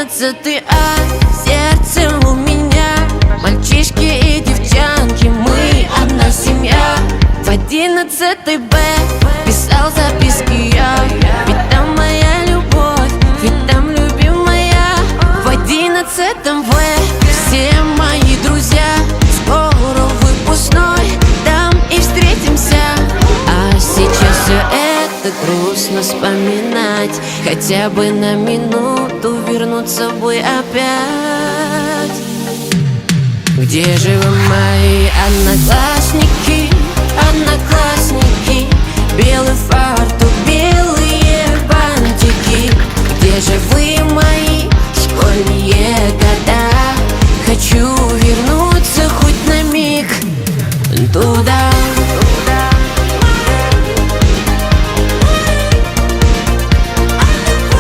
11 А, сердце у меня. Мальчишки и девчонки, мы одна семья. В 11 Б писал записки я, ведь там моя любовь, ведь там любимая. В 11 В все мои друзья. Скоро выпускной, там и встретимся. А сейчас все это грустно вспоминать. Хотя бы на минуту вернуться в бой опять. Где же вы, мои одноклассники, одноклассники? Белый фартук, белые бантики.